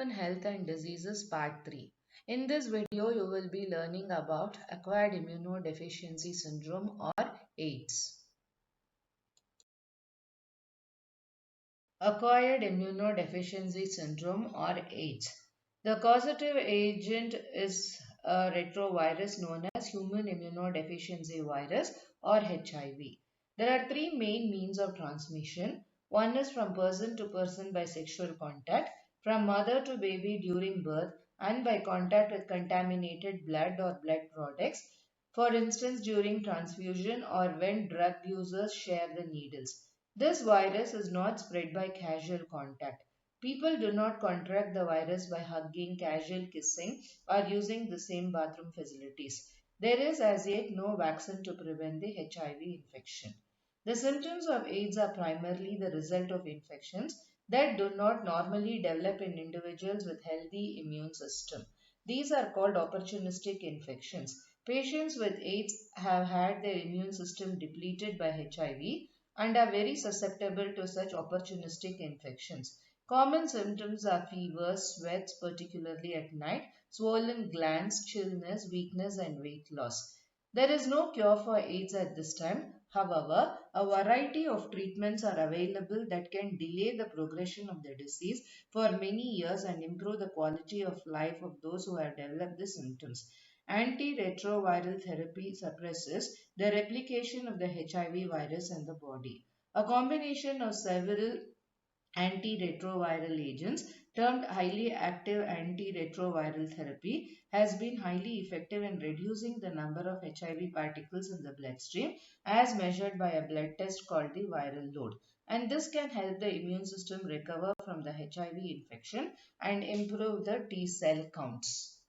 Human Health and Diseases Part 3. In this video, you will be learning about Acquired Immunodeficiency Syndrome or AIDS. Acquired Immunodeficiency Syndrome or AIDS. The causative agent is a retrovirus known as Human Immunodeficiency Virus or HIV. There are three main means of transmission. One is from person to person by sexual contact, from mother to baby during birth, and by contact with contaminated blood or blood products, for instance during transfusion or when drug users share the needles. This virus is not spread by casual contact. People do not contract the virus by hugging, casual kissing, or using the same bathroom facilities. There is as yet no vaccine to prevent the HIV infection. The symptoms of AIDS are primarily the result of infections that do not normally develop in individuals with healthy immune system. These are called opportunistic infections. Patients with AIDS have had their immune system depleted by HIV and are very susceptible to such opportunistic infections. Common symptoms are fever, sweats, particularly at night, swollen glands, chillness, weakness, and weight loss. There is no cure for AIDS at this time. However, a variety of treatments are available that can delay the progression of the disease for many years and improve the quality of life of those who have developed the symptoms. Antiretroviral therapy suppresses the replication of the HIV virus in the body. A combination of several antiretroviral agents, termed highly active antiretroviral therapy, has been highly effective in reducing the number of HIV particles in the bloodstream as measured by a blood test called the viral load. And this can help the immune system recover from the HIV infection and improve the T cell counts.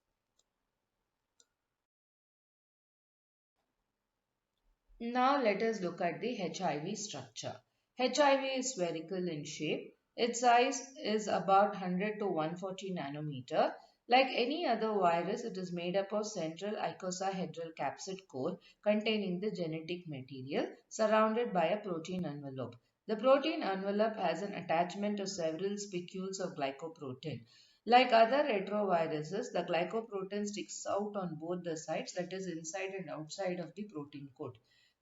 Now let us look at the HIV structure. HIV is spherical in shape. Its size is about 100 to 140 nanometer. Like any other virus, it is made up of central icosahedral capsid core containing the genetic material surrounded by a protein envelope. The protein envelope has an attachment of several spicules of glycoprotein. Like other retroviruses, the glycoprotein sticks out on both the sides, that is inside and outside of the protein coat.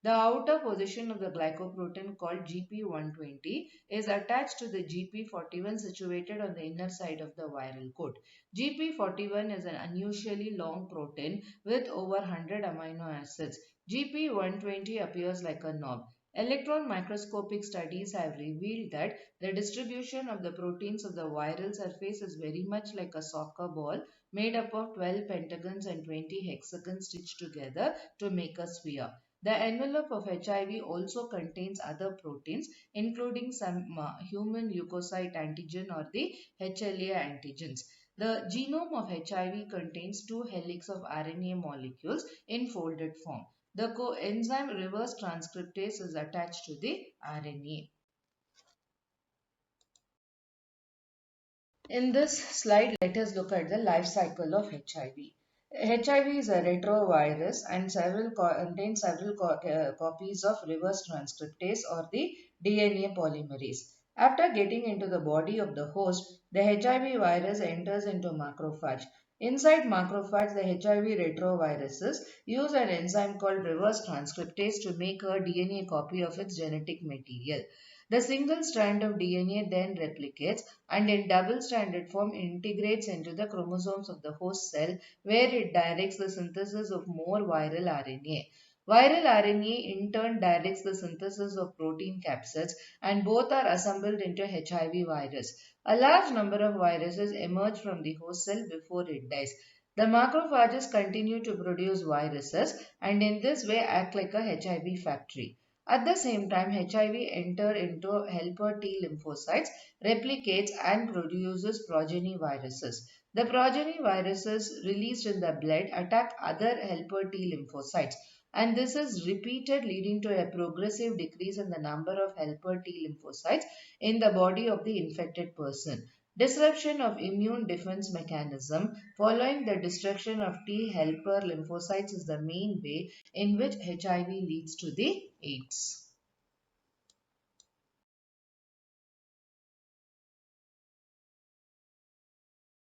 The outer position of the glycoprotein called GP120 is attached to the GP41 situated on the inner side of the viral coat. GP41 is an unusually long protein with over 100 amino acids. GP120 appears like a knob. Electron microscopic studies have revealed that the distribution of the proteins of the viral surface is very much like a soccer ball made up of 12 pentagons and 20 hexagons stitched together to make a sphere. The envelope of HIV also contains other proteins, including some human leukocyte antigen or the HLA antigens. The genome of HIV contains two helix of RNA molecules in folded form. The coenzyme reverse transcriptase is attached to the RNA. In this slide, let us look at the life cycle of HIV. HIV is a retrovirus and contains several copies of reverse transcriptase or the DNA polymerase. After getting into the body of the host, the HIV virus enters into macrophage. Inside macrophage, the HIV retroviruses use an enzyme called reverse transcriptase to make a DNA copy of its genetic material. The single strand of DNA then replicates and in double-stranded form integrates into the chromosomes of the host cell where it directs the synthesis of more viral RNA. Viral RNA in turn directs the synthesis of protein capsids and both are assembled into HIV virus. A large number of viruses emerge from the host cell before it dies. The macrophages continue to produce viruses and in this way act like a HIV factory. At the same time, HIV enters into helper T lymphocytes, replicates and produces progeny viruses. The progeny viruses released in the blood attack other helper T lymphocytes and this is repeated leading to a progressive decrease in the number of helper T lymphocytes in the body of the infected person. Disruption of immune defense mechanism following the destruction of T helper lymphocytes is the main way in which HIV leads to the AIDS.